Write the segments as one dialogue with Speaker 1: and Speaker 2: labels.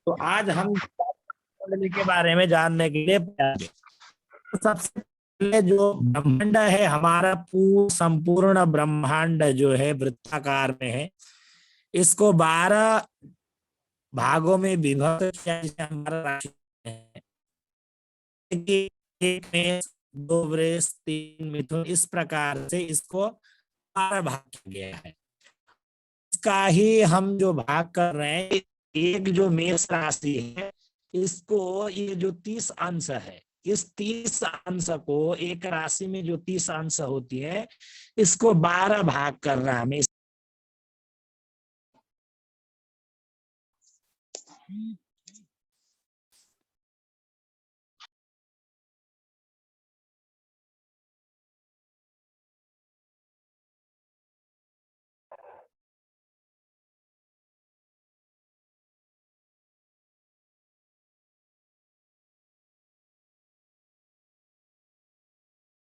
Speaker 1: तो आज हम कुंडली के बारे में जानने के लिए तो सबसे पहले जो ब्रह्मांड है हमारा संपूर्ण ब्रह्मांड जो है वृत्ताकार में है। इसको 12 भागों में विभक्त किया जैसे हमारा राशि है। एक मेष, 2 वृष, 3 मिथुन, इस प्रकार से इसको 12 भाग किया गया है। इसका ही हम जो भाग कर रहे हैं, एक जो मेष राशि है इसको ये जो 30 अंश है, इस 30 अंश को, एक राशि में जो 30 अंश होती है इसको 12 भाग करना हमें।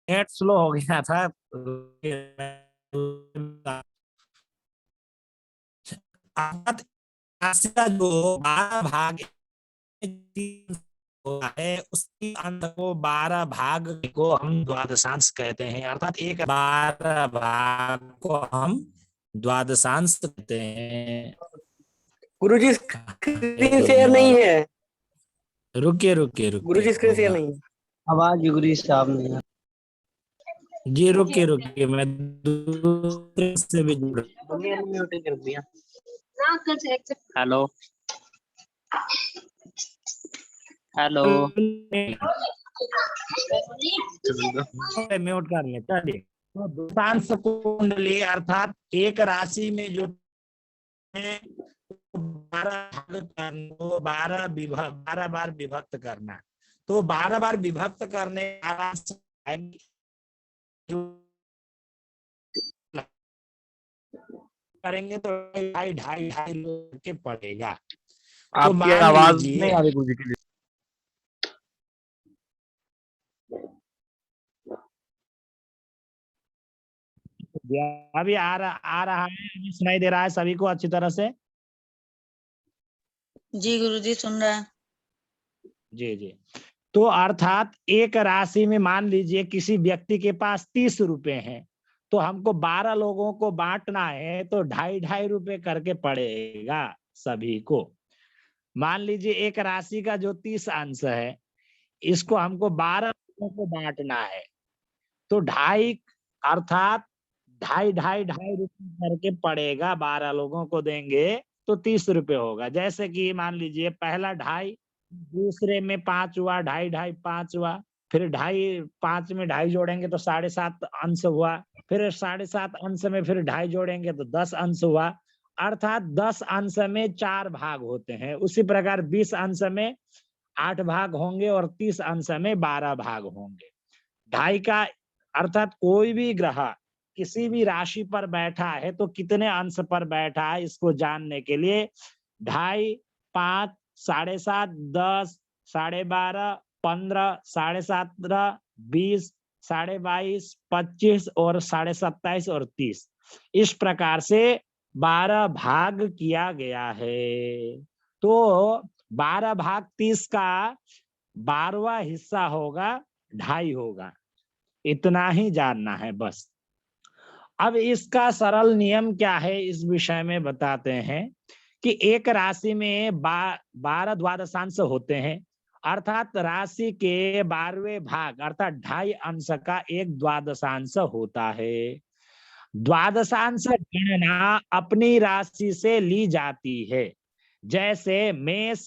Speaker 1: नेट स्लो हो गया था। राशि का जो 12 भाग है उसकी अंत को 12 भाग को हम द्वादशांश कहते हैं, अर्थात एक 12 भाग को हम द्वादशांश कहते हैं।
Speaker 2: गुरुजी स्क्रीन शेयर नहीं है।
Speaker 1: रुकिए रुकिए रुकिए,
Speaker 2: गुरुजी स्क्रीन शेयर नहीं है।
Speaker 3: आवाज गुरुजी साहब नहीं है
Speaker 1: जी। रुकिए रुकिए, मैं दूसरे से भी जुड़।
Speaker 3: म्यूट कर दिया। हेलो हेलो
Speaker 1: म्यूट कर ले। चलिए, तो द्वादशांश कुंडली अर्थात एक राशि में जो 12 बार विभक्त करना। तो 12 बार विभक्त करने करेंगे तो 2.5 के पड़ेगा। तो
Speaker 4: आपकी आवाज नहीं आ रही गुरुजी के लिए।
Speaker 1: अभी आ रहा है, अभी सुनाई दे रहा है सभी को अच्छी तरह से?
Speaker 5: जी गुरुजी सुन रहा है।
Speaker 1: जी जी। तो अर्थात एक राशि में मान लीजिए किसी व्यक्ति के पास 30 रुपए हैं, तो हमको 12 लोगों को बांटना है तो 2.5 रुपए करके पड़ेगा सभी को। मान लीजिए एक राशि का जो 30 अंश है इसको हमको 12 लोगों को बांटना है, तो 2.5 अर्थात 2.5 रुपए करके पड़ेगा। 12 लोगों को देंगे तो 30 रुपए होगा। जैसे कि मान लीजिए पहला 2.5, दूसरे में 5 हुआ, 2.5 5 हुआ, फिर 2.5 5 में 2.5 जोड़ेंगे तो 7.5 अंश हुआ, फिर 7.5 अंश में फिर 2.5 जोड़ेंगे तो 10 अंश हुआ। अर्थात 10 अंश में 4 भाग होते हैं। उसी प्रकार 20 अंश में 8 भाग होंगे और 30 अंश में 12 भाग होंगे। 2.5 का अर्थात कोई भी ग्रह किसी भी राशि पर बैठा है तो कितने अंश पर बैठा है इसको जानने के लिए 2.5, 5, 7.5, 10, 12.5, 15, 17.5, 20, 22.5, 25 और 27.5 और 30, इस प्रकार से 12 भाग किया गया है। तो 12 भाग 30 का 12वां हिस्सा होगा 2.5 होगा। इतना ही जानना है बस। अब इसका सरल नियम क्या है इस विषय में बताते हैं कि एक राशि में 12 द्वादशांश होते हैं, अर्थात राशि के 12वें भाग अर्थात 2.5 अंश का एक द्वादशांश होता है। द्वादशांश गणना अपनी राशि से ली जाती है। जैसे मेष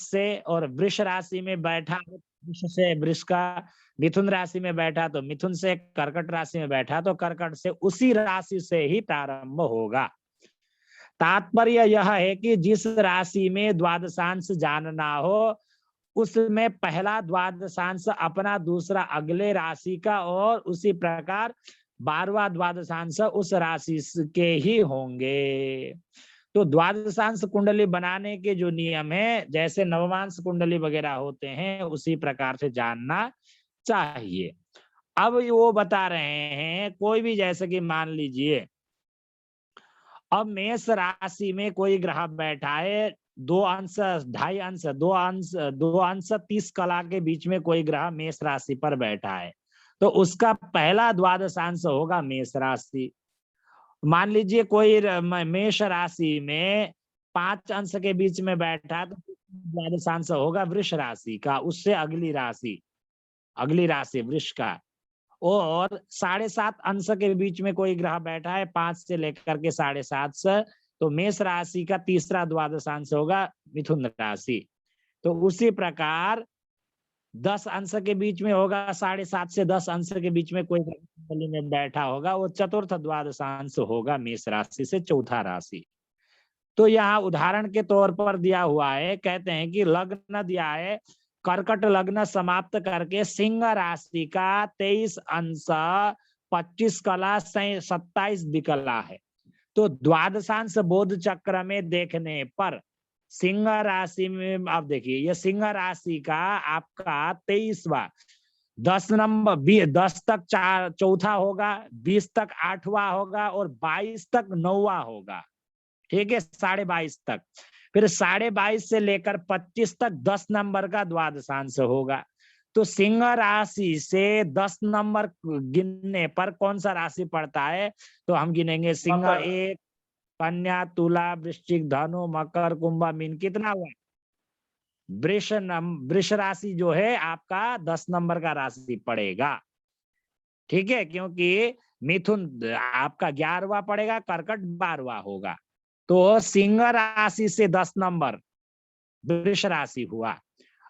Speaker 1: से और वृष राशि में बैठा, वृष से वृष का, मिथुन राशि में बैठा तो मिथुन से, कर्कट राशि में बैठा तो कर्कट से, उसी राशि से ही प्रारंभ होगा। तात्पर्य यह है कि जिस राशि में द्वादशांश जानना हो उसमें पहला द्वादशांश अपना, दूसरा अगले राशि का और उसी प्रकार 12वां द्वादशांश उस राशि के ही होंगे। तो द्वादशांश कुंडली बनाने के जो नियम है जैसे नवमांश कुंडली वगैरह होते हैं उसी प्रकार से जानना चाहिए। अब वो बता रहे हैं कोई भी, जैसे कि मान लीजिए अब मेष राशि में कोई ग्रह बैठा है, 2 अंश, 2.5 अंश, 2 अंश 30 कला के बीच में कोई ग्रह मेष राशि पर बैठा है, तो उसका पहला द्वादशांश होगा मेष राशि। मान लीजिए कोई मेष राशि में 5 अंश के बीच में बैठा है, तो द्वादशांश होगा वृष राशि का, उससे अगली राशि वृष का। और 7.5 अंश के बीच में कोई ग्रह बैठा है, 5 से लेकर के 7.5, तो मेष राशि का तीसरा द्वादशांश होगा मिथुन राशि। तो उसी प्रकार 10 अंश के बीच में होगा, 7.5 से 10 अंश के बीच में कोई कुंडली में बैठा होगा, वो चतुर्थ द्वादशांश होगा मेष राशि से चौथा राशि। तो यहाँ उदाहरण के तौर पर दिया हुआ है, कहते हैं कि लग्न दिया है, कर्कट लग्न समाप्त करके सिंह राशि का 23 अंश 25 कला 27 विकला है। तो द्वादशांश बोध चक्र में देखने पर सिंह राशि में, अब देखिए ये सिंह राशि का आपका 23वां, 10 नंबर 10 तक चौथा होगा, 20 तक 8वां होगा और 22 तक 9वां होगा। ठीक है, 22.5 तक। फिर 22.5 से लेकर 25 तक 10 नंबर का द्वादशांश होगा। तो सिंह राशि से 10 नंबर गिनने पर कौन सा राशि पड़ता है, तो हम गिनेंगे सिंह 1, कन्या, तुला, वृश्चिक, धनु, मकर, कुंभ, मीन, कितना हुआ, वृष राशि जो है आपका 10 नंबर का राशि पड़ेगा। ठीक है, क्योंकि मिथुन आपका 11वां पड़ेगा, कर्कट 12वां होगा। तो सिंह राशि से 10 नंबर वृष राशि हुआ।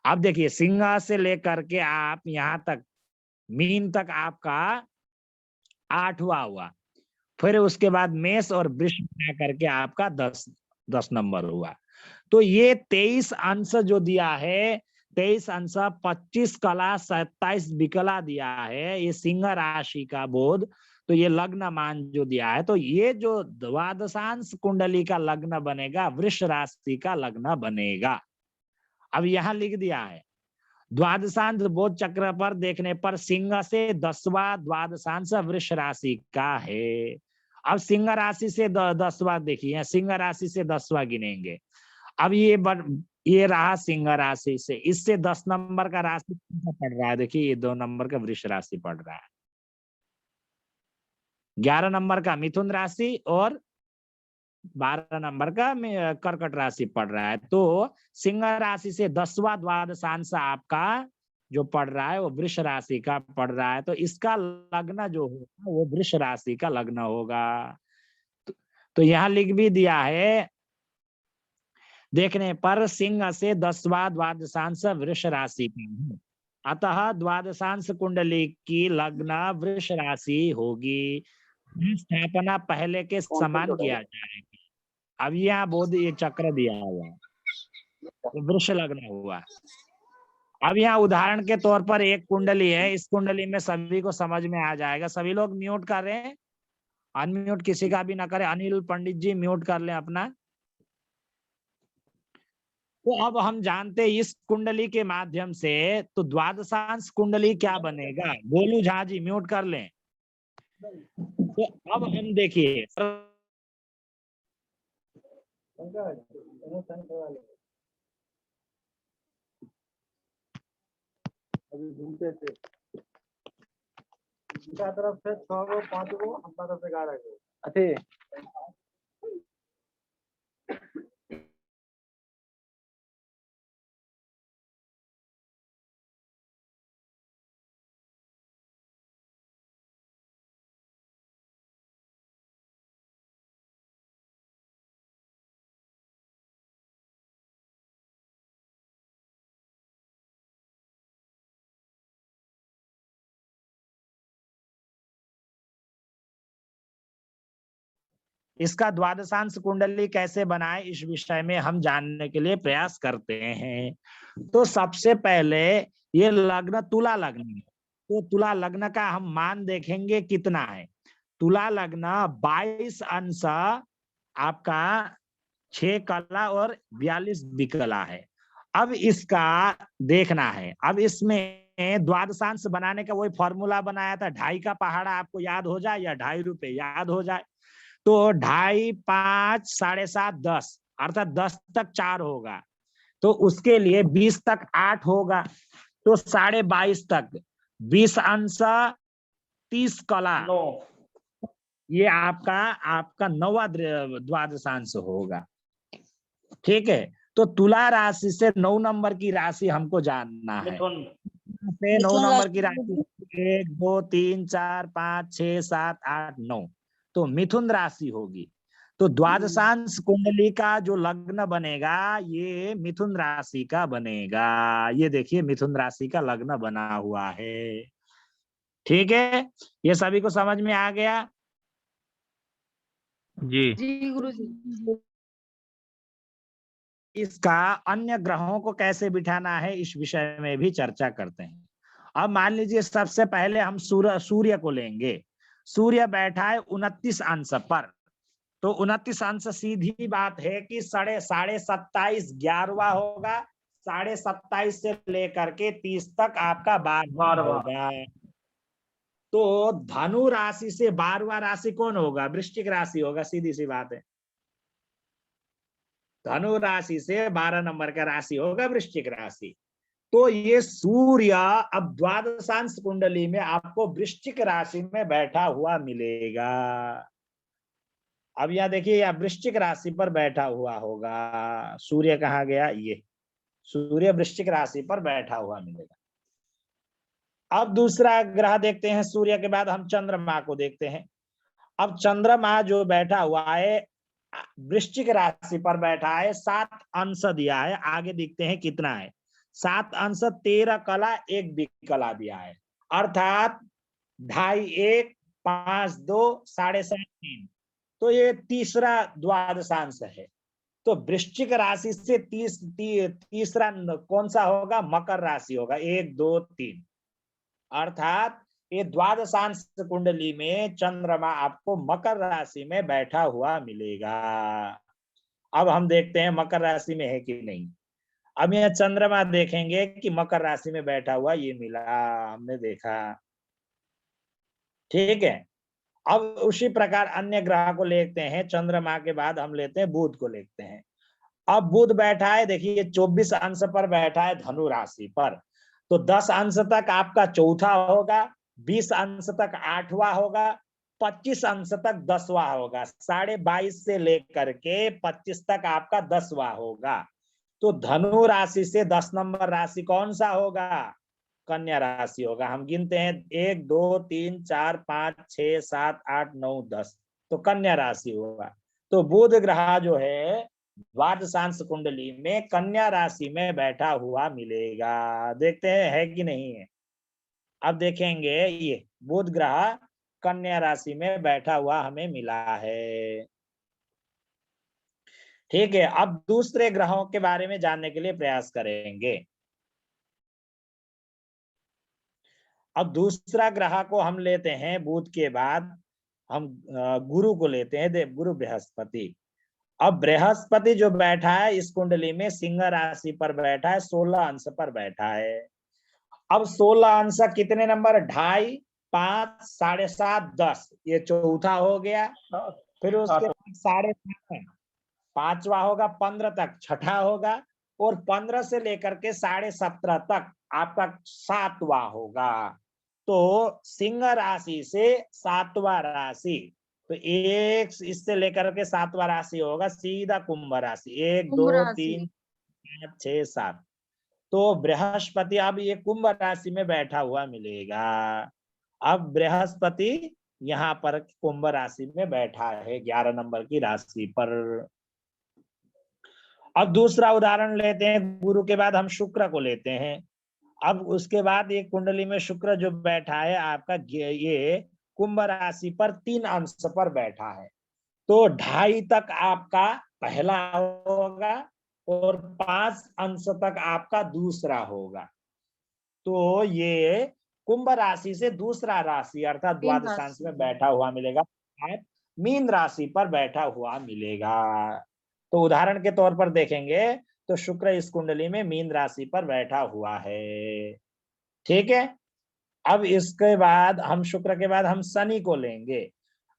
Speaker 1: अब देखिए सिंह से लेकर के आप यहां तक मीन तक आपका 8वां हुआ, फिर उसके बाद मेष और वृष मिला करके आपका 10 नंबर हुआ। तो ये 23 अंश जो दिया है, 23 अंश 25 कला 27 विकला दिया है, ये सिंह राशि का बोध। तो ये लग्न मान जो दिया है, तो ये जो द्वादशांश कुंडली का लग्न बनेगा वृष राशि का लग्न बनेगा। अब यहां लिख दिया है द्वादशांश बोध चक्र पर देखने पर सिंह से 10वां द्वादशांश वृष राशि का है। अब सिंह राशि से 10वां देखिए, सिंह राशि से 10वां गिनेंगे। अब ये रहा सिंह राशि से, इससे 10 नंबर का राशि पड़ रहा है, देखिए ये 2 नंबर का वृष राशि पड़ रहा है, 11 नंबर का मिथुन राशि और 12 नंबर का कर्कट राशि पड़ रहा है। तो सिंह राशि से 10वां द्वादशांश आपका जो पड़ रहा है वो वृष राशि का पड़ रहा है, तो इसका लग्न जो होगा वो वृष राशि का लग्न होगा। तो यहाँ लिख भी दिया है, देखने पर सिंह से 10वां द्वादशांश वृष राशि का है, अतः द्वादशांश कुंडली की लग्न वृष राशि होगी। स्थापना पहले के समान किया जाएगा। अब यहाँ बोध ये चक्र दिया हुआ है, तो वृष लग्न हुआ। अब यहाँ उदाहरण के तौर पर एक कुंडली है, इस कुंडली में सभी को समझ में आ जाएगा। सभी लोग म्यूट कर रहे हैं, अनम्यूट किसी का भी ना करें। अनिल पंडित जी म्यूट कर लें अपना। तो अब हम जानते हैं इस कुंडली के माध्यम से तो द्वादशांश कुंडली क्या बनेगा। गोलू झा जी म्यूट कर लें। तो अब हम देखिए
Speaker 4: अभी घूमते थे तरफ से 6 गो 5 गो अपना तरफ से 11 गो अच्छे।
Speaker 1: इसका द्वादशांश कुंडली कैसे बनाए, इस विषय में हम जानने के लिए प्रयास करते हैं। तो सबसे पहले ये लग्न तुला लग्न है, तो तुला लग्न का हम मान देखेंगे कितना है। तुला लग्न 22 अंश आपका 6 कला और 42 विकला है। अब इसका देखना है, अब इसमें द्वादशांश बनाने का वही फॉर्मूला बनाया था, 2.5 का पहाड़ा आपको याद हो जाए या 2.5 रुपए याद हो जाए। तो 2.5, 5, 7.5, 10 अर्थात 10 तक 4 होगा, तो उसके लिए 20 तक 8 होगा, तो 22.5 तक 20 अंश 30 कला, ये आपका 9वां द्वादशांश होगा। ठीक है, तो तुला राशि से 9 नंबर की राशि हमको जानना है। से 9 नंबर की राशि 1, 2, 3, 4, 5, 6, 7, 8, 9, तो मिथुन राशि होगी। तो द्वादशांश कुंडली का जो लग्न बनेगा ये मिथुन राशि का बनेगा। ये देखिए मिथुन राशि का लग्न बना हुआ है। ठीक है, ये सभी को समझ में आ गया?
Speaker 5: जी
Speaker 2: जी गुरुजी।
Speaker 1: इसका अन्य ग्रहों को कैसे बिठाना है इस विषय में भी चर्चा करते हैं। अब मान लीजिए सबसे पहले हम सूर्य को लेंगे। सूर्य बैठा है 29 अंश पर, तो 29 अंश सीधी बात है कि 27.5 11वां होगा, 27.5 से लेकर के 30 तक आपका 12वां होगा। तो धनु राशि से 12वां राशि कौन होगा? वृश्चिक राशि होगा, सीधी सी बात है। धनु राशि से 12 नंबर का राशि होगा वृश्चिक राशि। तो ये सूर्य अब द्वादशांश कुंडली में आपको वृश्चिक राशि में बैठा हुआ मिलेगा। अब यह देखिए यह वृश्चिक राशि पर बैठा हुआ होगा। सूर्य कहाँ गया? ये सूर्य वृश्चिक राशि पर बैठा हुआ मिलेगा। अब दूसरा ग्रह देखते हैं, सूर्य के बाद हम चंद्रमा को देखते हैं। अब चंद्रमा जो बैठा हुआ है वृश्चिक राशि पर बैठा है, 7 अंश दिया है, आगे देखते हैं कितना है। 7 अंश 13 कला 1 विकला दिया है, अर्थात 2.5 1 5 2 7.5 3, तो ये तीसरा द्वादशांश है। तो वृश्चिक राशि से तीसरा कौन सा होगा? मकर राशि होगा, 1 2 3, अर्थात ये द्वादशांश कुंडली में चंद्रमा आपको मकर राशि में बैठा हुआ मिलेगा। अब हम देखते हैं मकर राशि में है कि नहीं। अब यह चंद्रमा देखेंगे कि मकर राशि में बैठा हुआ ये मिला, हमने देखा। ठीक है, अब उसी प्रकार अन्य ग्रह को लेते हैं। चंद्रमा के बाद हम लेते हैं बुध को लेते हैं। अब बुध बैठा है, देखिए 24 अंश पर बैठा है धनु राशि पर, तो 10 अंश तक आपका चौथा होगा, 20 अंश तक 8वां होगा, 25 अंश तक 10वां होगा, 22.5 से लेकर के 25 तक आपका 10वां होगा। तो धनु राशि से 10 नंबर राशि कौन सा होगा? कन्या राशि होगा। हम गिनते हैं 1 2 3 4 5 6 7 8 9 10, तो कन्या राशि होगा। तो बुध ग्रह जो है द्वादशांश कुंडली में कन्या राशि में बैठा हुआ मिलेगा। देखते हैं है कि नहीं है। अब देखेंगे ये बुध ग्रह कन्या राशि में बैठा हुआ हमें मिला है। ठीक है, अब दूसरे ग्रहों के बारे में जानने के लिए प्रयास करेंगे। अब दूसरा ग्रह को हम लेते हैं बुध के बाद हम गुरु को लेते हैं, देवगुरु बृहस्पति। अब बृहस्पति जो बैठा है इस कुंडली में सिंह राशि पर बैठा है, 16 अंश पर बैठा है। अब 16 अंश कितने नंबर? 2.5 5 7.5 10, ये चौथा हो गया। फिर उसके बाद 7.5 5वां होगा, 15 तक छठा होगा, और 15 से लेकर के 17.5 तक आपका 7वां होगा। तो सिंह राशि से 7वां राशि, तो एक इससे लेकर के 7वां राशि होगा सीधा कुंभ राशि, 1 2 3 5 6 7। तो बृहस्पति अब ये कुंभ राशि में बैठा हुआ मिलेगा। अब बृहस्पति यहाँ पर कुंभ राशि में बैठा है 11 नंबर की राशि पर। अब दूसरा उदाहरण लेते हैं, गुरु के बाद हम शुक्र को लेते हैं। अब उसके बाद ये कुंडली में शुक्र जो बैठा है आपका ये कुंभ राशि पर 3 अंश पर बैठा है, तो 2.5 तक आपका पहला होगा और 5 अंश तक आपका दूसरा होगा। तो ये कुंभ राशि से दूसरा राशि अर्थात द्वादशांश में बैठा हुआ मिलेगा, मीन राशि पर बैठा हुआ मिलेगा। तो उदाहरण के तौर पर देखेंगे तो शुक्र इस कुंडली में मीन राशि पर बैठा हुआ है। ठीक है, अब इसके बाद हम शुक्र के बाद हम शनि को लेंगे।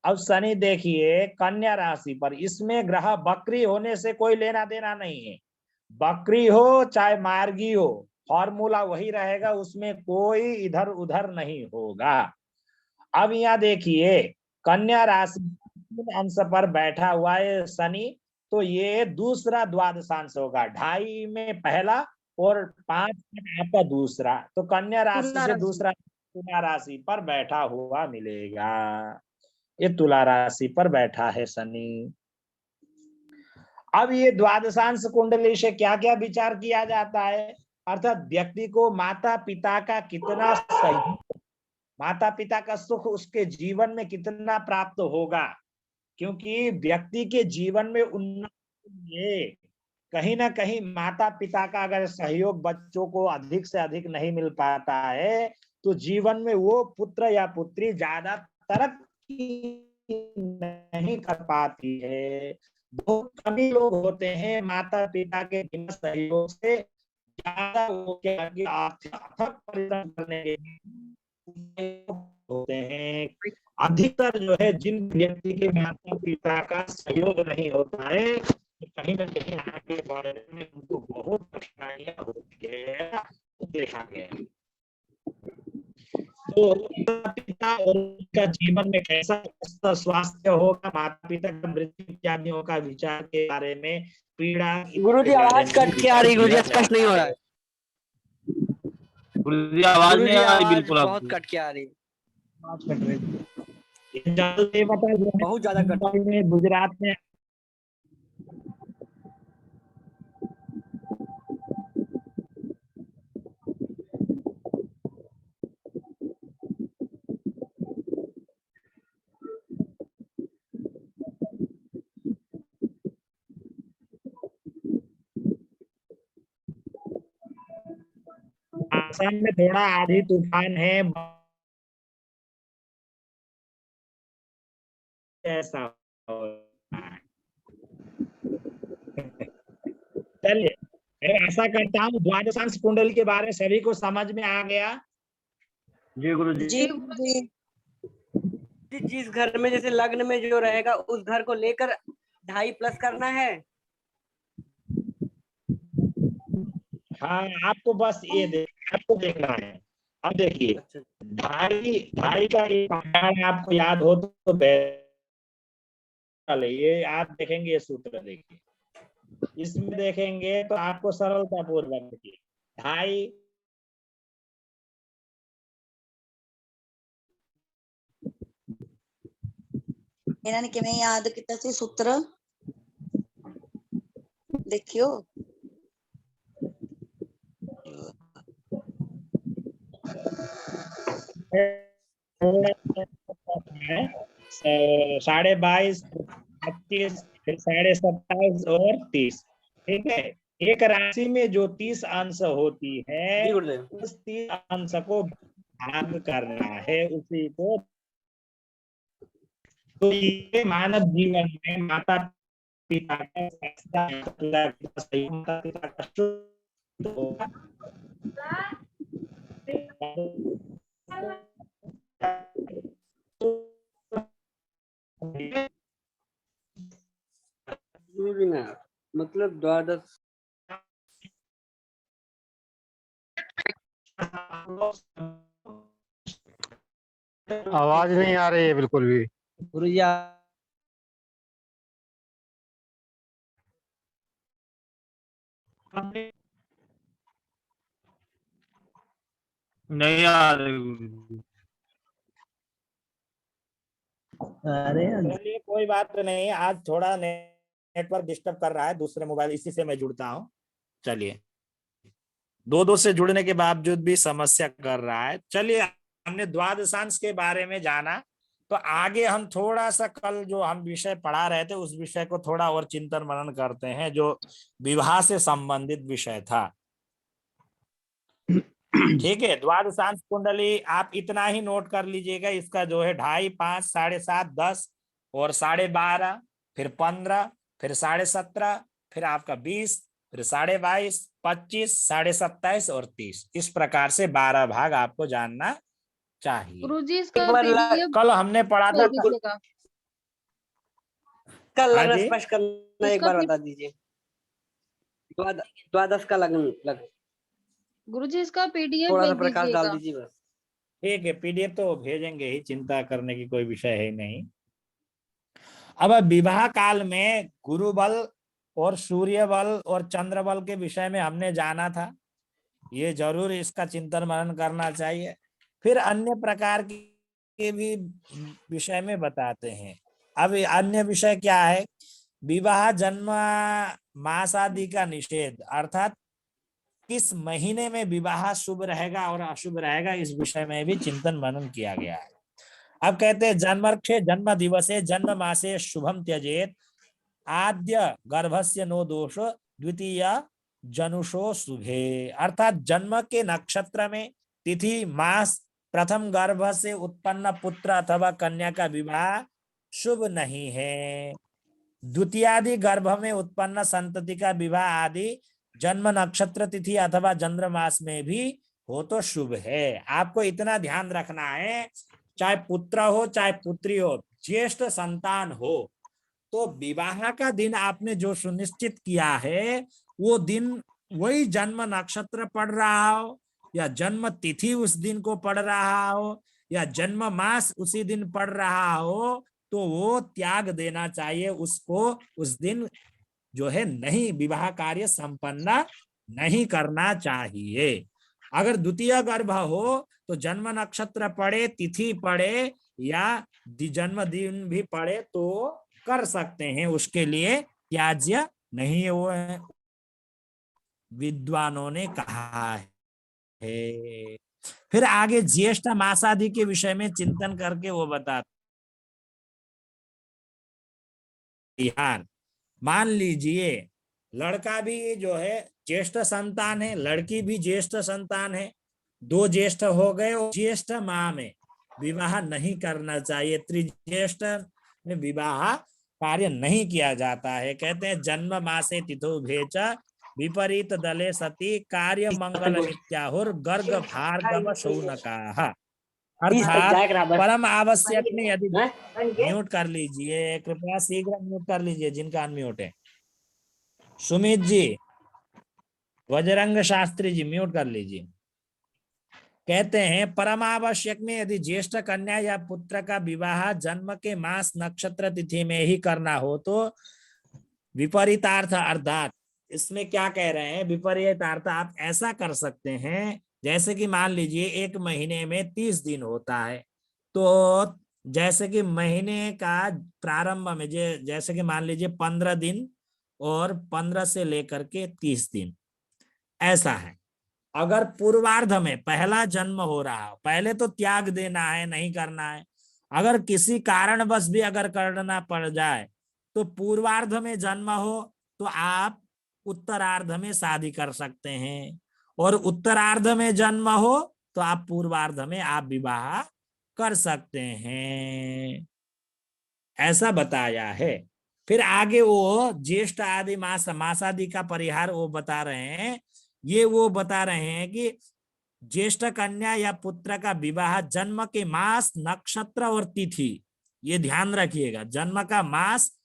Speaker 1: अब शनि देखिए कन्या राशि पर, इसमें ग्रह बकरी होने से कोई लेना देना नहीं है। बकरी हो चाहे मार्गी हो, फॉर्मूला वही रहेगा, उसमें कोई इधर उधर नहीं होगा। अब यहाँ देखिए कन्या राशि अंश पर बैठा हुआ है शनि, तो ये दूसरा द्वादशांश होगा, 2.5 में पहला और 5 में आपका दूसरा, तो कन्या राशि से दूसरा तुला राशि पर बैठा हुआ मिलेगा। ये तुला राशि पर बैठा है शनि। अब ये द्वादशांश कुंडली से क्या क्या विचार किया जाता है, अर्थात व्यक्ति को माता पिता का कितना सहयोग, माता पिता का सुख उसके जीवन में कितना प्राप्त होगा, क्योंकि व्यक्ति के जीवन में उन्नति के लिए कहीं ना कहीं माता पिता का अगर सहयोग बच्चों को अधिक से अधिक नहीं मिल पाता है, तो जीवन में वो पुत्र या पुत्री ज्यादा तरक्की नहीं कर पाती है। बहुत कम ही लोग होते हैं माता पिता के बिना सहयोग से ज्यादा आर्थिक परिश्रम करने के होते हैं। अधिकतर जो है जिन व्यक्ति के माता पिता का सहयोग नहीं होता है, कहीं ना कहीं आगे बढ़ने में उनको बहुत कठिनाइयां होती है, देखा गया। तो माता पिता और उनका जीवन में कैसा स्वास्थ्य होगा, माता पिता का मृत्यु इत्यादियों का विचार के बारे में, पीड़ा
Speaker 2: गुरुजी आवाज कट के आ रही, गुरुजी स्पष्ट नहीं हो रहा है।
Speaker 5: गुरुजी आवाज नहीं आ रही, बिल्कुल
Speaker 2: बहुत कट के आ रही,
Speaker 3: आवाज कट रही
Speaker 1: है।
Speaker 2: बहुत ज्यादा कट
Speaker 1: में गुजरात में आसाम में थोड़ा आधी तूफान है, ऐसा चलिए ऐसा करता हूँ, द्वादशांश कुंडली के बारे में सभी को समझ में आ गया?
Speaker 5: जी गुरुजी।
Speaker 2: जी जिस घर में जैसे लग्न में जो रहेगा उस घर को लेकर 2.5 प्लस करना है।
Speaker 1: हाँ, आपको बस ये आपको देखना है। अब देखिए ढाई का एक आपको याद हो तो ये आप देखेंगे, ये सूत्र देखिए, इसमें देखेंगे तो आपको सरलता पूर्वक देखिए 2.5
Speaker 6: एना के मैं याद किया सी सूत्र देखियो,
Speaker 1: साढ़े 22, 25, फिर 27.5 और 30। ठीक है, एक राशि में जो 30 अंश होती है, उस 30 अंश को भाग करना है उसी को। तो ये मानव जीवन में माता पिता का माता पिता का शुद्ध होगा,
Speaker 2: मतलब द्वादश
Speaker 4: आवाज नहीं आ रही है बिल्कुल भी।
Speaker 3: गुरुजी
Speaker 5: नहीं आ रही गुरुजी।
Speaker 3: अरे
Speaker 1: चलिए कोई बात नहीं, आज थोड़ा नेटवर्क डिस्टर्ब कर रहा है, दूसरे मोबाइल इसी से मैं जुड़ता हूँ। चलिए, दो से जुड़ने के बावजूद भी समस्या कर रहा है। चलिए, हमने द्वादशांश के बारे में जाना, तो आगे हम थोड़ा सा कल जो हम विषय पढ़ा रहे थे उस विषय को थोड़ा और चिंतन मनन करते हैं, जो विवाह से संबंधित विषय था। ठीक है, द्वादशांश कुंडली आप इतना ही नोट कर लीजिएगा, इसका जो है 2.5, 5, 7.5, 10 और 12.5, फिर 15, फिर 17.5, फिर आपका 20, फिर 22.5, 25, 27.5 और 30। इस प्रकार से 12 भाग आपको जानना चाहिए।
Speaker 7: गुरुजी इसका PDF
Speaker 1: कल हमने पढ़ा था
Speaker 2: का
Speaker 1: हाँ
Speaker 2: लग्न
Speaker 1: जी।
Speaker 2: स्पष्ट करना एक
Speaker 7: उसका
Speaker 2: बार
Speaker 7: भी-
Speaker 2: बता दीजिए। द्वादश का लग्न
Speaker 7: गुरुजी इसका पीडीएफ
Speaker 2: थोड़ा सा
Speaker 7: भेज
Speaker 2: प्रकाश डाल
Speaker 7: दीजिएगा।
Speaker 2: दीजिए बस।
Speaker 1: ठीक है, पीडीएफ तो भेजेंगे ही, चिंता करने की कोई विषय है नहीं। अब विवाह काल में गुरु बल और सूर्य बल और चंद्र बल के विषय में हमने जाना था, ये जरूर इसका चिंतन मनन करना चाहिए। फिर अन्य प्रकार के भी विषय में बताते हैं। अब अन्य विषय क्या है? विवाह जन्म मास आदि का निषेध, अर्थात किस महीने में विवाह शुभ रहेगा और अशुभ रहेगा, इस विषय में भी चिंतन मनन किया गया है। अब कहते हैं जन्मर्क्षे जन्म दिवसे जन्म मासे शुभम त्यजेत, आद्य गर्भस्य नो दोष, द्वितीय जनुषो शुभे। अर्थात जन्म के नक्षत्र में, तिथि, मास, प्रथम गर्भ से उत्पन्न पुत्र अथवा कन्या का विवाह शुभ नहीं है। द्वितीयादि गर्भ में उत्पन्न संतति का विवाह आदि जन्म नक्षत्र तिथि अथवा चंद्र मास में भी हो तो शुभ है। आपको इतना ध्यान रखना है, चाहे पुत्र हो चाहे पुत्री हो, ज्येष्ठ संतान हो, तो विवाह का दिन आपने जो सुनिश्चित किया है वो दिन वही जन्म नक्षत्र पड़ रहा हो या जन्म तिथि उस दिन को पड़ रहा हो या जन्म मास उसी दिन पड़ रहा हो, तो वो त्याग देना चाहिए उसको। उस दिन जो है नहीं, विवाह कार्य संपन्न नहीं करना चाहिए। अगर द्वितीय गर्भ हो तो जन्म नक्षत्र पड़े, तिथि पड़े या जन्म दिन भी पड़े तो कर सकते हैं, उसके लिए त्याज्य नहीं है, वो विद्वानों ने कहा है। फिर आगे ज्येष्ठ मासादि के विषय में चिंतन करके वो बताते। ध्यान, मान लीजिए लड़का भी जो है ज्येष्ठ संतान है, लड़की भी ज्येष्ठ संतान है, दो ज्येष्ठ हो गए और ज्येष्ठ माह में विवाह नहीं करना चाहिए, त्रिज्येष्ठ में विवाह कार्य नहीं किया जाता है। कहते हैं जन्म मासे तिथो भेच विपरीत दले सती कार्य मंगल नित्याहुर गर्ग भार्गव शौनकाः। अर्थात परम आवश्यक में यदि, म्यूट कर लीजिए कृपया, शीघ्र म्यूट कर लीजिए जिनका अनम्यूट है। सुमित जी, वजरंग शास्त्री जी, म्यूट कर लीजिए। कहते हैं परमावश्यक में यदि ज्येष्ठ कन्या या पुत्र का विवाह जन्म के मास नक्षत्र तिथि में ही करना हो तो विपरीतार्थ, अर्थात इसमें क्या कह रहे हैं, विपरीतार्थ आप ऐसा कर सकते हैं जैसे कि मान लीजिए एक महीने में 30 दिन होता है, तो जैसे कि महीने का प्रारंभ में जैसे कि मान लीजिए 15 दिन और 15 से लेकर के 30 दिन ऐसा है। अगर पूर्वार्ध में पहला जन्म हो रहा हो, पहले तो त्याग देना है, नहीं करना है। अगर किसी कारणवश भी अगर करना पड़ जाए तो पूर्वार्ध में जन्म हो तो आप उत्तरार्ध में शादी कर सकते हैं, और उत्तरार्ध में जन्म हो तो आप पूर्वार्ध में आप विवाह कर सकते हैं, ऐसा बताया है। फिर आगे वो ज्येष्ठ आदि मास आदि का परिहार वो बता रहे हैं। ये वो बता रहे हैं कि ज्येष्ठ कन्या या पुत्र का विवाह जन्म के मास नक्षत्र और तिथि, ये ध्यान रखिएगा, जन्म का मास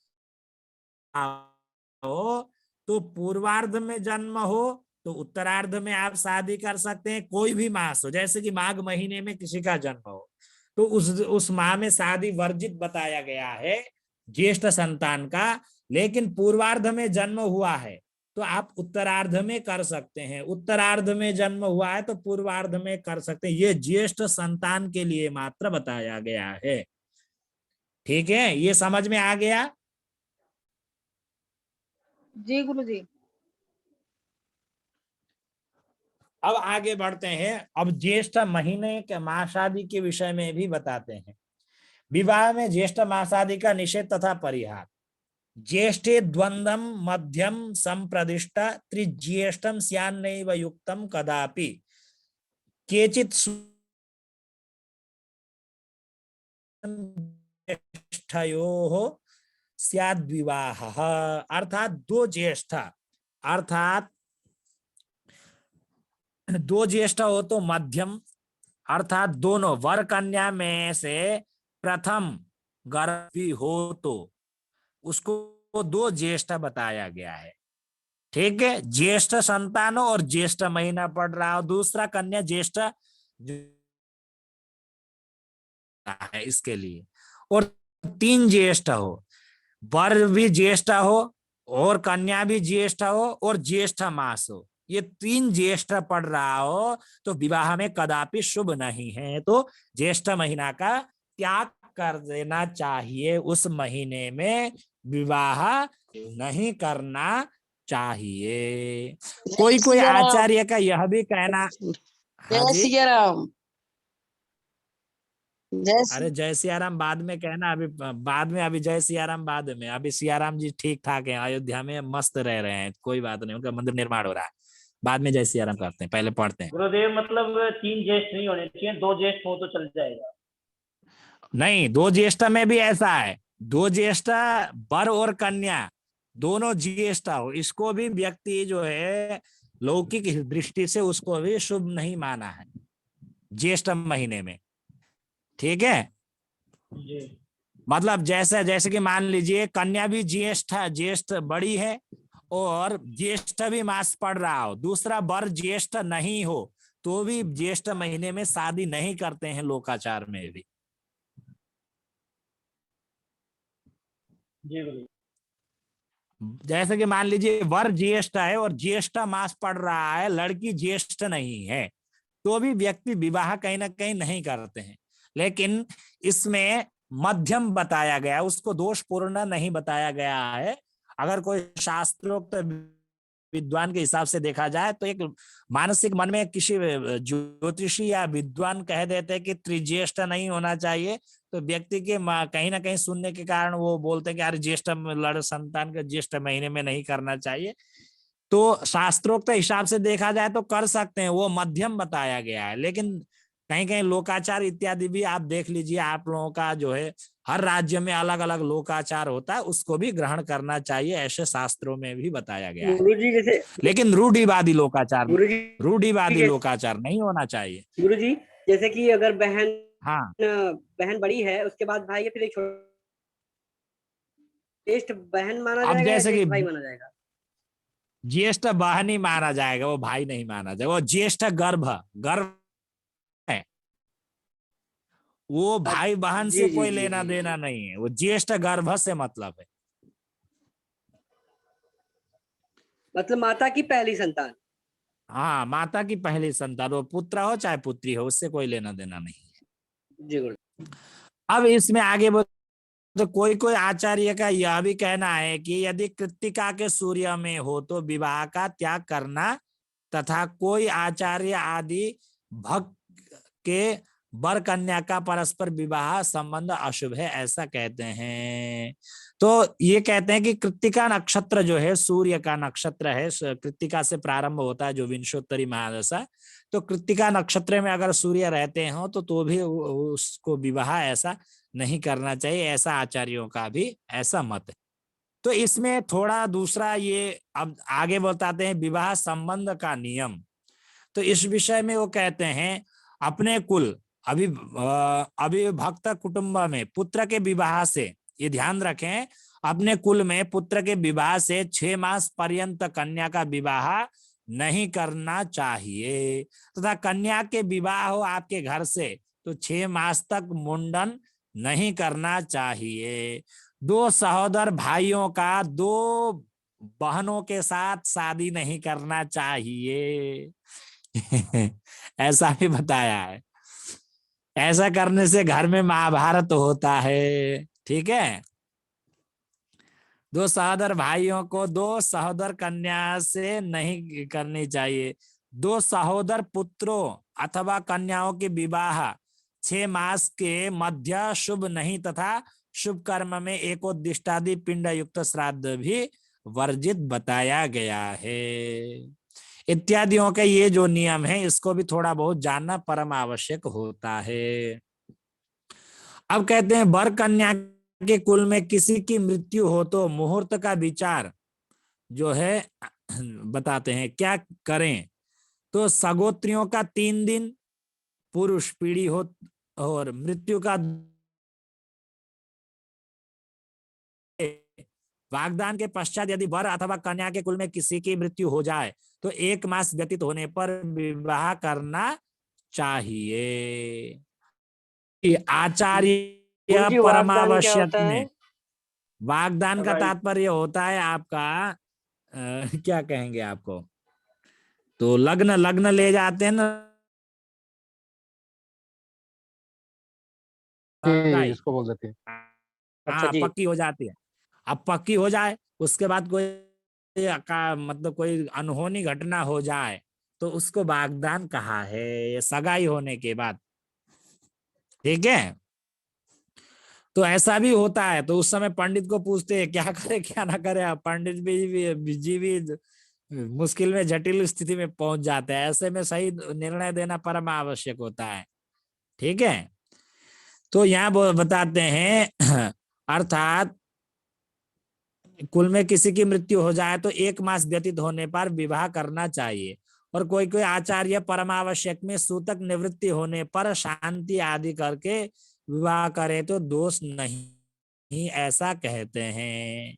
Speaker 1: हो तो पूर्वार्ध में जन्म हो तो उत्तरार्ध में आप शादी कर सकते हैं। कोई भी मास हो, जैसे कि माघ महीने में किसी का जन्म हो तो उस माह में शादी वर्जित बताया गया है ज्येष्ठ संतान का, लेकिन पूर्वार्ध में जन्म हुआ है तो आप उत्तरार्ध में कर सकते हैं, उत्तरार्ध में जन्म हुआ है तो पूर्वार्ध में कर सकते हैं। ये ज्येष्ठ संतान के लिए मात्र बताया गया है। ठीक है, ये समझ में आ गया?
Speaker 7: जी गुरुजी।
Speaker 1: अब आगे बढ़ते हैं। अब ज्येष्ठ महीने के मासादि के विषय में भी बताते हैं। विवाह में ज्येष्ठ मासादि का निषेध तथा परिहार। ज्येष्ठे द्वंद्वम मध्यम संप्रदिष्ट त्रिज्येष्ठम स्यान्नैव युक्तम कदापि केचित् ज्येष्ठयोः स्याद्विवाहः। अर्थात दो ज्येष्ठ, अर्थात दो ज्येष्ठ हो तो मध्यम, अर्थात दोनों वर कन्या में से प्रथम गर्भी हो तो उसको दो ज्येष्ठ बताया गया है। ठीक है, ज्येष्ठ संतान हो और ज्येष्ठ महीना पड़ रहा हो, दूसरा कन्या ज्येष्ठ है इसके लिए, और तीन ज्येष्ठ हो, वर भी ज्येष्ठ हो और कन्या भी ज्येष्ठ हो और ज्येष्ठ मास हो, ये तीन ज्येष्ठ पड़ रहा हो तो विवाह में कदापि शुभ नहीं है। तो ज्येष्ठ महीना का त्याग कर देना चाहिए, उस महीने में विवाह नहीं करना चाहिए। कोई कोई
Speaker 6: सिया राम।
Speaker 1: आचार्य का यह भी कहना। हाँ
Speaker 6: जय
Speaker 1: जी,
Speaker 6: सिया राम। जय
Speaker 1: अरे जय सियाराम बाद में कहना, अभी बाद में, अभी जय सियाराम बाद में, अभी सियाराम जी ठीक ठाक हैं, अयोध्या में मस्त रह रहे हैं, कोई बात नहीं, उनका मंदिर निर्माण हो रहा है, बाद में जय सियाराम करते हैं, पहले पढ़ते हैं।
Speaker 5: गुरुदेव मतलब 3 ज्येष्ठ नहीं होने चाहिए, 2 ज्येष्ठ हो तो चल जाएगा।
Speaker 1: नहीं, दो ज्येष्ठ में भी ऐसा है, दो ज्येष्ठ वर और कन्या दोनों ज्येष्ठ हो, इसको भी व्यक्ति जो है लौकिक दृष्टि से उसको भी शुभ नहीं माना है ज्येष्ठ महीने में। ठीक है,
Speaker 5: जी
Speaker 1: मतलब जैसे जैसे कि मान लीजिए कन्या भी ज्येष्ठ ज्येष्ठ बड़ी है और ज्येष्ठ भी मास पड़ रहा हो, दूसरा वर ज्येष्ठ नहीं हो तो भी ज्येष्ठ महीने में शादी नहीं करते हैं लोकाचार में भी।
Speaker 5: जी गुरु।
Speaker 1: जैसे कि मान लीजिए वर ज्येष्ठ है और ज्येष्ठ मास पड़ रहा है, लड़की ज्येष्ठ नहीं है, तो भी व्यक्ति विवाह कहीं ना कहीं नहीं करते हैं। लेकिन इसमें मध्यम बताया गया, उसको दोषपूर्ण नहीं बताया गया है। अगर कोई शास्त्रोक्त विद्वान के हिसाब से देखा जाए तो एक मानसिक मन में किसी ज्योतिषी या विद्वान कह देते हैं कि त्रिज्येष्ठ नहीं होना चाहिए, तो व्यक्ति के कहीं ना कहीं सुनने के कारण वो बोलते हैं कि यार ज्येष्ठ लड़ संतान का ज्येष्ठ महीने में नहीं करना चाहिए। तो शास्त्रोक्त हिसाब से देखा जाए तो कर सकते हैं, वो मध्यम बताया गया है। लेकिन कहीं कहीं लोकाचार इत्यादि भी आप देख लीजिए, आप लोगों का जो है हर राज्य में अलग अलग लोकाचार होता है, उसको भी ग्रहण करना चाहिए, ऐसे शास्त्रों में भी बताया गया है।
Speaker 2: गुरु जी जैसे
Speaker 1: लेकिन
Speaker 2: गुरु जी
Speaker 1: रूढ़िवादी
Speaker 2: जैसे
Speaker 1: लोकाचार नहीं होना चाहिए।
Speaker 2: गुरु जी जैसे कि अगर बहन
Speaker 1: हाँ,
Speaker 2: बहन बड़ी है, उसके बाद भाई है, फिर एक ज्येष्ठ बहन माना
Speaker 1: अब
Speaker 2: जाएगा या
Speaker 1: जैसे कि
Speaker 2: ज्येष्ठ भाई माना जाएगा?
Speaker 1: ज्येष्ठ बहन ही माना जाएगा, वो भाई नहीं माना जाएगा, वो ज्येष्ठ गर्भ गर्भ है, वो भाई बहन
Speaker 2: जी
Speaker 1: से
Speaker 2: जी
Speaker 1: कोई
Speaker 2: जी
Speaker 1: लेना
Speaker 2: जी
Speaker 1: देना
Speaker 2: जी।
Speaker 1: नहीं है, वो ज्येष्ठ गर्भ से मतलब है।
Speaker 2: मतलब माता की पहली संतान।
Speaker 1: हाँ, माता की पहली संतान, वो पुत्र हो चाहे पुत्री हो, उससे कोई लेना देना नहीं है।
Speaker 2: जी गुरु।
Speaker 1: अब इसमें आगे तो कोई कोई आचार्य का यह भी कहना है कि यदि कृत्तिका के सूर्य में हो तो विवाह का त्याग करना, तथा कोई आचार्य आदि भक्त के वर कन्या का परस्पर विवाह संबंध अशुभ है, ऐसा कहते हैं। तो ये कहते हैं कि कृत्तिका नक्षत्र जो है सूर्य का नक्षत्र है, कृत्तिका से प्रारंभ होता है जो विंशोत्तरी महादशा, तो कृत्तिका नक्षत्र में अगर सूर्य रहते हो तो भी उसको विवाह ऐसा नहीं करना चाहिए, ऐसा आचार्यों का भी ऐसा मत है। तो इसमें थोड़ा दूसरा ये अब आगे बताते हैं विवाह संबंध का नियम। तो इस विषय में वो कहते हैं अपने कुल अविभक्त कुटुंब में पुत्र के विवाह से, ये ध्यान रखें, अपने कुल में पुत्र के विवाह से 6 मास पर्यंत कन्या का विवाह नहीं करना चाहिए, तथा कन्या के विवाह हो आपके घर से तो 6 मास तक मुंडन नहीं करना चाहिए। 2 सहोदर भाइयों का 2 बहनों के साथ शादी नहीं करना चाहिए। ऐसा भी बताया है, ऐसा करने से घर में महाभारत होता है। ठीक है, 2 सहोदर भाइयों को 2 सहोदर कन्या से नहीं करनी चाहिए। 2 सहोदर पुत्रों अथवा कन्याओं के विवाह 6 मास के मध्य शुभ नहीं, तथा शुभ कर्म में एकोद्दिष्टादि पिंड युक्त श्राद्ध भी वर्जित बताया गया है। इत्यादियों के ये जो नियम है इसको भी थोड़ा बहुत जानना परम आवश्यक होता है। अब कहते हैं वर कन्या के कुल में किसी की मृत्यु हो तो मुहूर्त का विचार जो है बताते हैं क्या करें। तो सगोत्रियों का 3 दिन पुरुष पीढ़ी हो और मृत्यु का वागदान के पश्चात यदि वर अथवा कन्या के कुल में किसी की मृत्यु हो जाए तो 1 मास व्यतीत होने पर विवाह करना चाहिए। आचार्य
Speaker 2: गुरुजी वागदान क्या
Speaker 1: परमावश्यक
Speaker 2: होता है?
Speaker 1: में, वागदान का
Speaker 4: सगाई।
Speaker 1: तात्पर्य होता है आपका क्या कहेंगे आपको, तो लग्न लग्न ले जाते हैं ना, सगाई।
Speaker 4: इसको बोल देते हैं।
Speaker 2: अच्छा
Speaker 1: हाँ,
Speaker 2: जी।
Speaker 1: पक्की हो जाती है। अब पक्की हो जाए उसके बाद कोई मतलब कोई अनहोनी घटना हो जाए तो उसको वागदान कहा है, ये सगाई होने के बाद। ठीक है, तो ऐसा भी होता है। तो उस समय पंडित को पूछते हैं क्या करे क्या ना करे। अब पंडित जी भी मुश्किल में, जटिल स्थिति में पहुंच जाते हैं। ऐसे में सही निर्णय देना परम आवश्यक होता है। ठीक है, तो यहाँ बताते हैं अर्थात कुल में किसी की मृत्यु हो जाए तो 1 मास व्यतीत होने पर विवाह करना चाहिए। और कोई कोई आचार्य परमावश्यक में सूतक निवृत्ति होने पर शांति आदि करके विवाह करे तो दोष नहीं, ऐसा कहते हैं।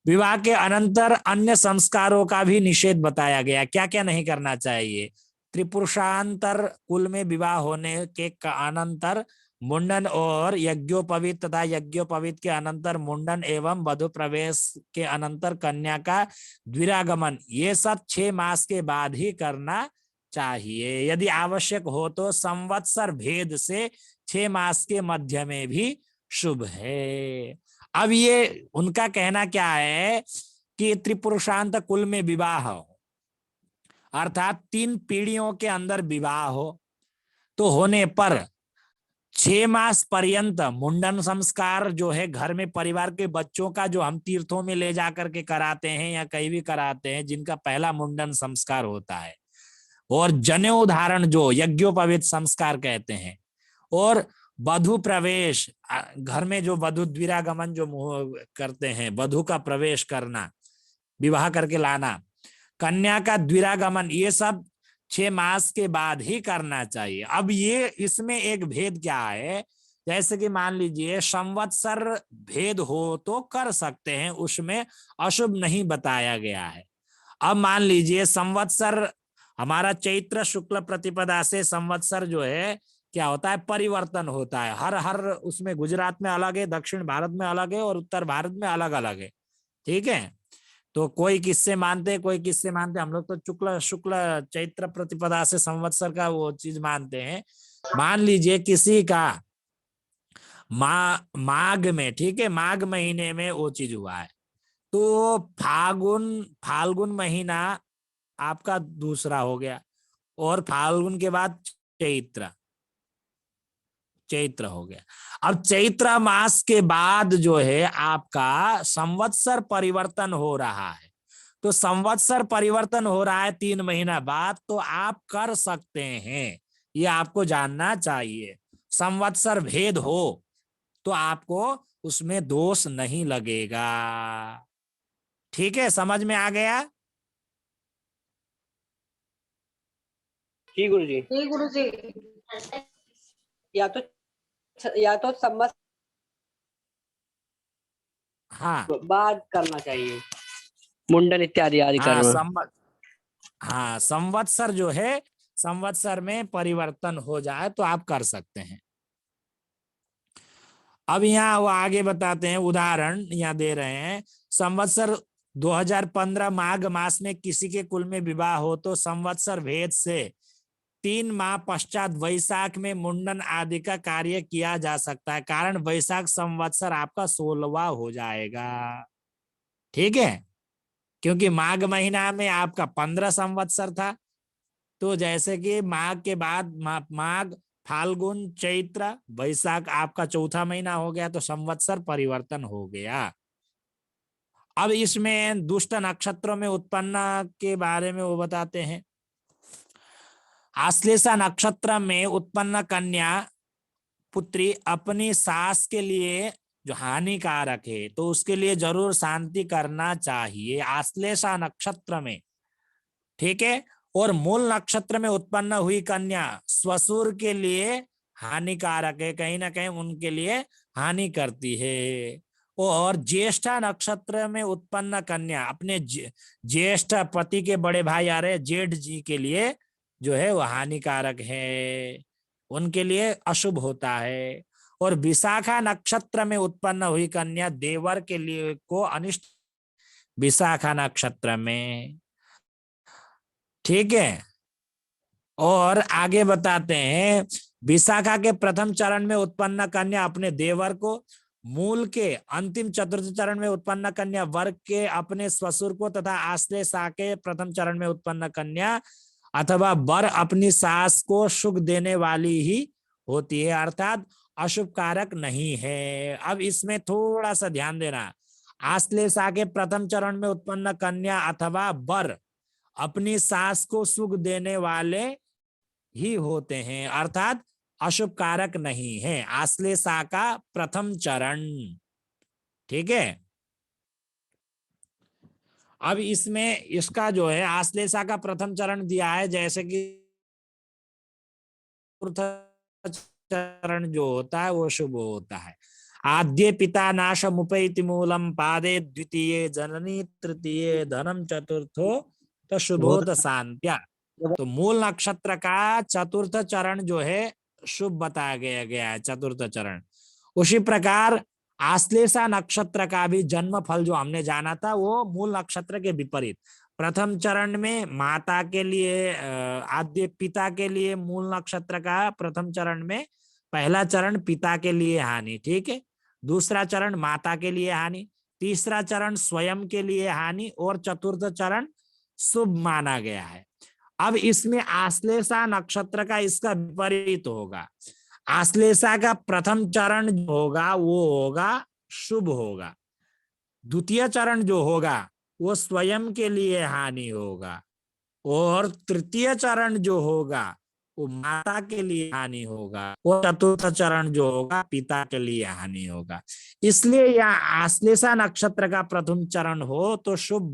Speaker 1: विवाह के अनंतर अन्य संस्कारों का भी निषेध बताया गया। क्या क्या नहीं करना चाहिए। त्रिपुरुषांतर कुल में विवाह होने के अनंतर मुंडन और यज्ञोपवीत तथा यज्ञोपवीत के अनंतर मुंडन एवं वधु प्रवेश के अनंतर कन्या का द्विरागमन, ये सब 6 मास के बाद ही करना चाहिए। यदि आवश्यक हो तो संवत्सर भेद से 6 मास के मध्य में भी शुभ है। अब ये उनका कहना क्या है कि त्रिपुरुषांत कुल में विवाह हो, अर्थात 3 पीढ़ियों के अंदर विवाह हो, तो होने पर 6 मास पर्यंत मुंडन संस्कार जो है घर में परिवार के बच्चों का, जो हम तीर्थों में ले जाकर के कराते हैं या कहीं भी कराते हैं, जिनका पहला मुंडन संस्कार होता है, और जनेऊ धारण जो यज्ञोपवीत संस्कार कहते हैं, और वधु प्रवेश, घर में जो वधु द्विरागमन जो करते हैं, वधु का प्रवेश करना, विवाह करके लाना, कन्या का द्विरागमन, ये सब 6 मास के बाद ही करना चाहिए। अब ये इसमें एक भेद क्या है, जैसे कि मान लीजिए संवत्सर भेद हो तो कर सकते हैं, उसमें अशुभ नहीं बताया गया है। अब मान लीजिए संवत्सर हमारा चैत्र शुक्ल प्रतिपदा से संवत्सर जो है क्या होता है, परिवर्तन होता है। हर उसमें गुजरात में अलग है, दक्षिण भारत में अलग है और उत्तर भारत में अलग अलग है। ठीक है, तो कोई किससे मानते हैं, कोई किससे मानते हैं। हम लोग तो शुक्ल चैत्र प्रतिपदा से संवत्सर का वो चीज मानते हैं। मान लीजिए किसी का माघ में, ठीक है, माघ महीने में वो चीज हुआ है, तो फाल्गुन महीना आपका दूसरा हो गया, और फाल्गुन के बाद चैत्र हो गया। अब चैत्र मास के बाद जो है आपका संवत्सर परिवर्तन हो रहा है, तो संवत्सर परिवर्तन हो रहा है 3 महीना बाद, तो आप कर सकते हैं, ये आपको जानना चाहिए। संवत्सर भेद हो तो आपको उसमें दोष नहीं लगेगा। ठीक है, समझ में आ गया।
Speaker 2: जी गुरुजी।
Speaker 7: जी गुरुजी।
Speaker 2: या तो संवत्सर
Speaker 1: हाँ
Speaker 2: बाद करना चाहिए मुंडन इत्यादि आदि कर्म।
Speaker 1: हाँ, संवत्सर जो है, संवत्सर में परिवर्तन हो जाए तो आप कर सकते हैं। अब यहाँ वो आगे बताते हैं, उदाहरण यहाँ दे रहे हैं। संवत्सर 2015 माघ मास में किसी के कुल में विवाह हो तो संवत्सर भेद से 3 माह पश्चात वैशाख में मुंडन आदि का कार्य किया जा सकता है, कारण वैशाख संवत्सर आपका 16वां हो जाएगा। ठीक है, क्योंकि माघ महीना में आपका 15 संवत्सर था, तो जैसे कि माघ के बाद माघ, फाल्गुन, चैत्र, वैशाख आपका 4था महीना हो गया, तो संवत्सर परिवर्तन हो गया। अब इसमें दुष्ट नक्षत्रों में उत्पन्न के बारे में वो बताते हैं। आश्लेषा नक्षत्र में उत्पन्न कन्या पुत्री अपनी सास के लिए जो हानिकारक है, तो उसके लिए जरूर शांति करना चाहिए आश्लेषा नक्षत्र में। ठीक है, और मूल नक्षत्र में उत्पन्न हुई कन्या ससुर के लिए हानिकारक है, कहीं ना कहीं उनके लिए हानि करती है। और ज्येष्ठा नक्षत्र में उत्पन्न कन्या अपने ज्येष्ठ पति के बड़े भाई आ रहे जेठ जी के लिए जो है वो हानिकारक है, उनके लिए अशुभ होता है। और विशाखा नक्षत्र में उत्पन्न हुई कन्या देवर के लिए को अनिष्ट, विशाखा नक्षत्र में, ठीक है। और आगे बताते हैं, विशाखा के प्रथम चरण में उत्पन्न कन्या अपने देवर को, मूल के अंतिम चतुर्थ चरण में उत्पन्न कन्या वर्ग के अपने ससुर को, तथा आश्लेषा के प्रथम चरण में उत्पन्न कन्या अथवा वर अपनी सास को सुख देने वाली ही होती है, अर्थात अशुभ कारक नहीं है। अब इसमें थोड़ा सा ध्यान देना, आश्लेषा के प्रथम चरण में उत्पन्न कन्या अथवा वर अपनी सास को सुख देने वाले ही होते हैं, अर्थात अशुभ कारक नहीं है, आश्लेषा का प्रथम चरण, ठीक है। अब इसमें इसका जो है आश्लेषा का प्रथम चरण दिया है, जैसे कि चरण जो होता है वो शुभ होता है। आद्य पिता नाशम उपैति मूलम, पादे द्वितीय जननी, तृतीय धनम, चतुर्थो तो शुभोत शांत्या। तो मूल नक्षत्र का चतुर्थ चरण जो है शुभ बताया गया है, चतुर्थ चरण। उसी प्रकार आश्लेषा नक्षत्र का भी जन्म फल जो हमने जाना था वो मूल नक्षत्र के विपरीत, प्रथम चरण में माता के लिए, आद्य पिता के लिए मूल नक्षत्र का प्रथम चरण में पहला चरण पिता के लिए हानि, ठीक है, दूसरा चरण माता के लिए हानि, तीसरा चरण स्वयं के लिए हानि, और चतुर्थ चरण शुभ माना गया है। अब इसमें आश्लेषा नक्षत्र का इसका विपरीत होगा, आश्लेषा का प्रथम चरण जो होगा वो होगा शुभ होगा, द्वितीय चरण जो होगा वो स्वयं के लिए हानि होगा, और तृतीय चरण जो होगा वो माता के लिए हानि होगा, और चतुर्थ चरण जो होगा पिता के लिए हानि होगा। इसलिए यह आश्लेषा नक्षत्र का प्रथम चरण हो तो शुभ